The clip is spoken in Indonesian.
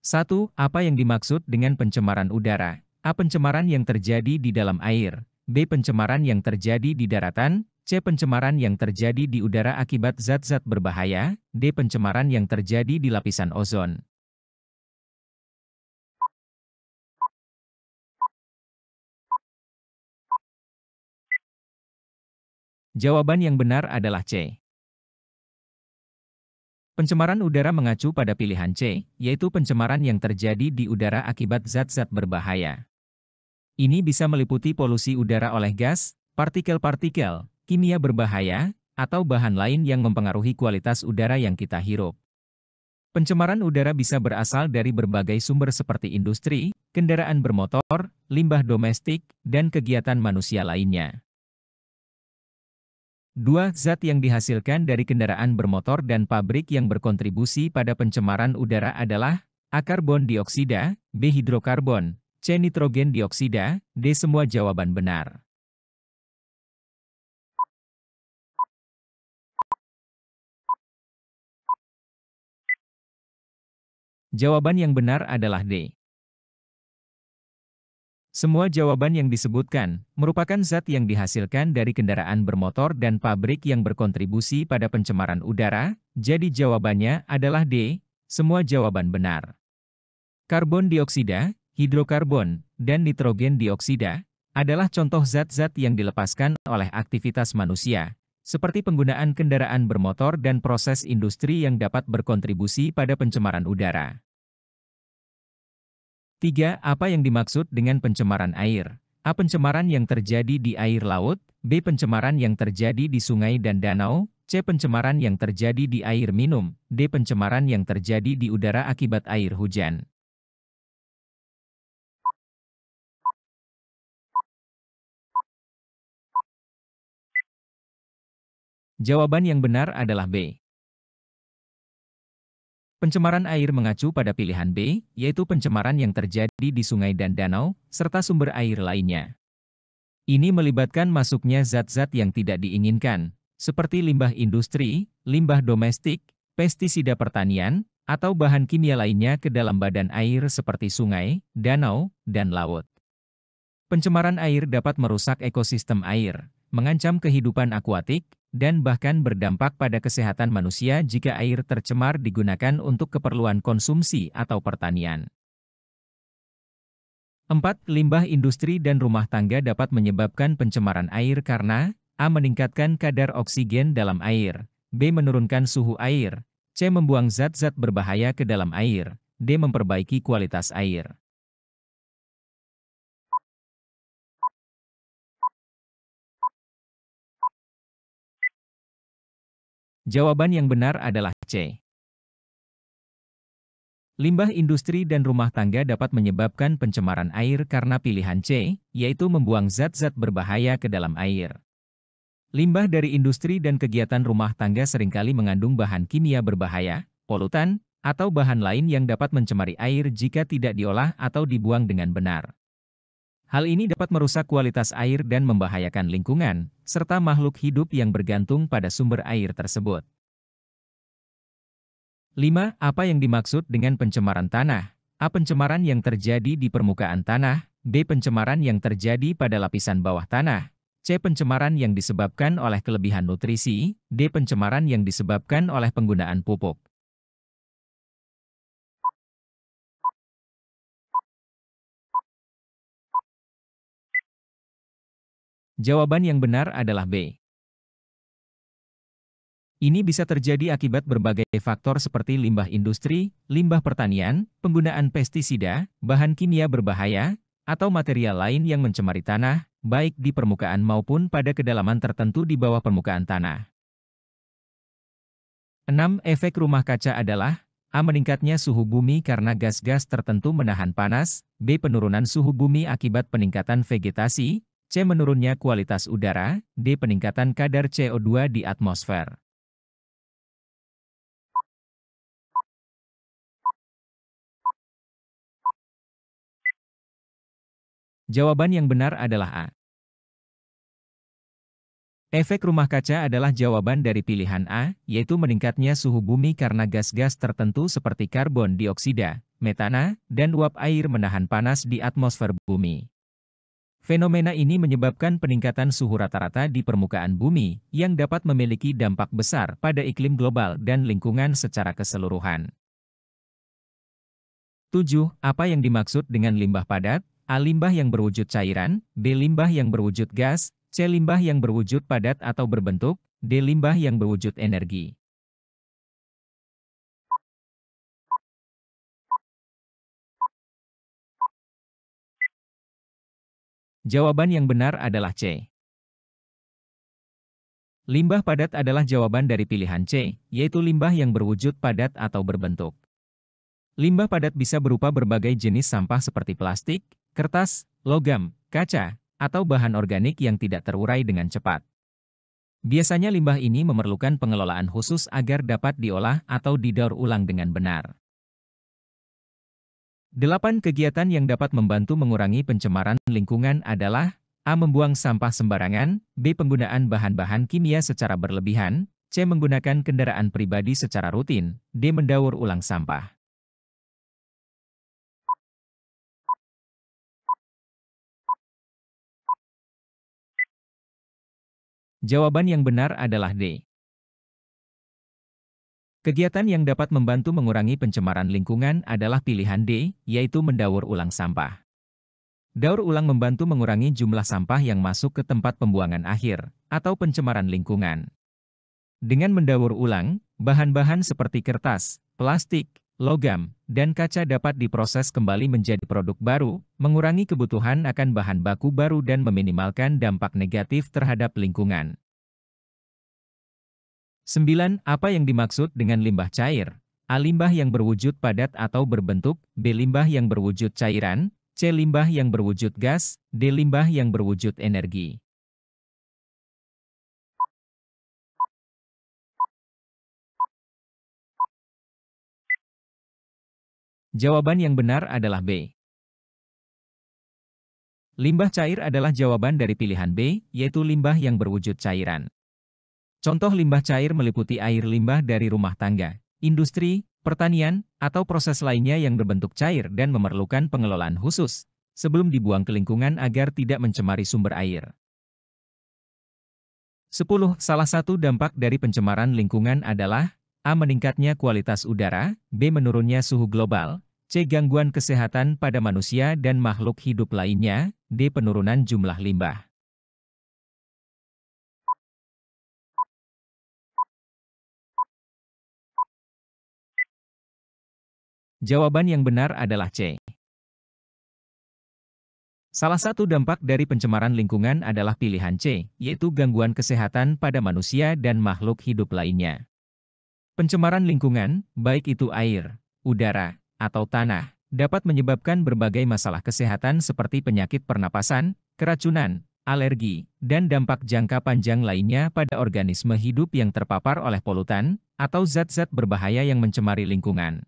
1. Apa yang dimaksud dengan pencemaran udara? A. Pencemaran yang terjadi di dalam air. B. Pencemaran yang terjadi di daratan. C. Pencemaran yang terjadi di udara akibat zat-zat berbahaya. D. Pencemaran yang terjadi di lapisan ozon. Jawaban yang benar adalah C. Pencemaran udara mengacu pada pilihan C, yaitu pencemaran yang terjadi di udara akibat zat-zat berbahaya. Ini bisa meliputi polusi udara oleh gas, partikel-partikel, kimia berbahaya, atau bahan lain yang mempengaruhi kualitas udara yang kita hirup. Pencemaran udara bisa berasal dari berbagai sumber seperti industri, kendaraan bermotor, limbah domestik, dan kegiatan manusia lainnya. 2. Zat yang dihasilkan dari kendaraan bermotor dan pabrik yang berkontribusi pada pencemaran udara adalah A. Karbon dioksida, B. Hidrokarbon, C. Nitrogen dioksida, D. Semua jawaban benar. Jawaban yang benar adalah D. Semua jawaban yang disebutkan merupakan zat yang dihasilkan dari kendaraan bermotor dan pabrik yang berkontribusi pada pencemaran udara, jadi jawabannya adalah D. Semua jawaban benar. Karbon dioksida, hidrokarbon, dan nitrogen dioksida adalah contoh zat-zat yang dilepaskan oleh aktivitas manusia, seperti penggunaan kendaraan bermotor dan proses industri yang dapat berkontribusi pada pencemaran udara. 3. Apa yang dimaksud dengan pencemaran air? A. Pencemaran yang terjadi di air laut. B. Pencemaran yang terjadi di sungai dan danau. C. Pencemaran yang terjadi di air minum. D. Pencemaran yang terjadi di udara akibat air hujan. Jawaban yang benar adalah B. Pencemaran air mengacu pada pilihan B, yaitu pencemaran yang terjadi di sungai dan danau, serta sumber air lainnya. Ini melibatkan masuknya zat-zat yang tidak diinginkan, seperti limbah industri, limbah domestik, pestisida pertanian, atau bahan kimia lainnya ke dalam badan air seperti sungai, danau, dan laut. Pencemaran air dapat merusak ekosistem air, mengancam kehidupan akuatik, dan bahkan berdampak pada kesehatan manusia jika air tercemar digunakan untuk keperluan konsumsi atau pertanian. 4. Limbah industri dan rumah tangga dapat menyebabkan pencemaran air karena A. Meningkatkan kadar oksigen dalam air, B. Menurunkan suhu air, C. Membuang zat-zat berbahaya ke dalam air, D. Memperbaiki kualitas air. Jawaban yang benar adalah C. Limbah industri dan rumah tangga dapat menyebabkan pencemaran air karena pilihan C, yaitu membuang zat-zat berbahaya ke dalam air. Limbah dari industri dan kegiatan rumah tangga seringkali mengandung bahan kimia berbahaya, polutan, atau bahan lain yang dapat mencemari air jika tidak diolah atau dibuang dengan benar. Hal ini dapat merusak kualitas air dan membahayakan lingkungan, serta makhluk hidup yang bergantung pada sumber air tersebut. 5. Apa yang dimaksud dengan pencemaran tanah? A. Pencemaran yang terjadi di permukaan tanah. B. Pencemaran yang terjadi pada lapisan bawah tanah. C. Pencemaran yang disebabkan oleh kelebihan nutrisi. D. Pencemaran yang disebabkan oleh penggunaan pupuk. Jawaban yang benar adalah B. Ini bisa terjadi akibat berbagai faktor seperti limbah industri, limbah pertanian, penggunaan pestisida, bahan kimia berbahaya, atau material lain yang mencemari tanah, baik di permukaan maupun pada kedalaman tertentu di bawah permukaan tanah. 6. Efek rumah kaca adalah A. Meningkatnya suhu bumi karena gas-gas tertentu menahan panas, B. Penurunan suhu bumi akibat peningkatan vegetasi, C. Menurunnya kualitas udara, D. Peningkatan kadar CO2 di atmosfer. Jawaban yang benar adalah A. Efek rumah kaca adalah jawaban dari pilihan A, yaitu meningkatnya suhu bumi karena gas-gas tertentu seperti karbon dioksida, metana, dan uap air menahan panas di atmosfer bumi. Fenomena ini menyebabkan peningkatan suhu rata-rata di permukaan bumi, yang dapat memiliki dampak besar pada iklim global dan lingkungan secara keseluruhan. 7. Apa yang dimaksud dengan limbah padat? A. Limbah yang berwujud cairan, B. Limbah yang berwujud gas, C. Limbah yang berwujud padat atau berbentuk, D. Limbah yang berwujud energi. Jawaban yang benar adalah C. Limbah padat adalah jawaban dari pilihan C, yaitu limbah yang berwujud padat atau berbentuk. Limbah padat bisa berupa berbagai jenis sampah seperti plastik, kertas, logam, kaca, atau bahan organik yang tidak terurai dengan cepat. Biasanya limbah ini memerlukan pengelolaan khusus agar dapat diolah atau didaur ulang dengan benar. 8 kegiatan yang dapat membantu mengurangi pencemaran lingkungan adalah A. Membuang sampah sembarangan, B. Penggunaan bahan-bahan kimia secara berlebihan, C. Menggunakan kendaraan pribadi secara rutin, D. Mendaur ulang sampah. Jawaban yang benar adalah D. Kegiatan yang dapat membantu mengurangi pencemaran lingkungan adalah pilihan D, yaitu mendaur ulang sampah. Daur ulang membantu mengurangi jumlah sampah yang masuk ke tempat pembuangan akhir, atau pencemaran lingkungan. Dengan mendaur ulang, bahan-bahan seperti kertas, plastik, logam, dan kaca dapat diproses kembali menjadi produk baru, mengurangi kebutuhan akan bahan baku baru dan meminimalkan dampak negatif terhadap lingkungan. 9. Apa yang dimaksud dengan limbah cair? A. Limbah yang berwujud padat atau berbentuk, B. Limbah yang berwujud cairan, C. Limbah yang berwujud gas, D. Limbah yang berwujud energi. Jawaban yang benar adalah B. Limbah cair adalah jawaban dari pilihan B, yaitu limbah yang berwujud cairan. Contoh limbah cair meliputi air limbah dari rumah tangga, industri, pertanian, atau proses lainnya yang berbentuk cair dan memerlukan pengelolaan khusus sebelum dibuang ke lingkungan agar tidak mencemari sumber air. 10. Salah satu dampak dari pencemaran lingkungan adalah A. Meningkatnya kualitas udara, B. Menurunnya suhu global, C. Gangguan kesehatan pada manusia dan makhluk hidup lainnya, D. Penurunan jumlah limbah. Jawaban yang benar adalah C. Salah satu dampak dari pencemaran lingkungan adalah pilihan C, yaitu gangguan kesehatan pada manusia dan makhluk hidup lainnya. Pencemaran lingkungan, baik itu air, udara, atau tanah, dapat menyebabkan berbagai masalah kesehatan seperti penyakit pernapasan, keracunan, alergi, dan dampak jangka panjang lainnya pada organisme hidup yang terpapar oleh polutan atau zat-zat berbahaya yang mencemari lingkungan.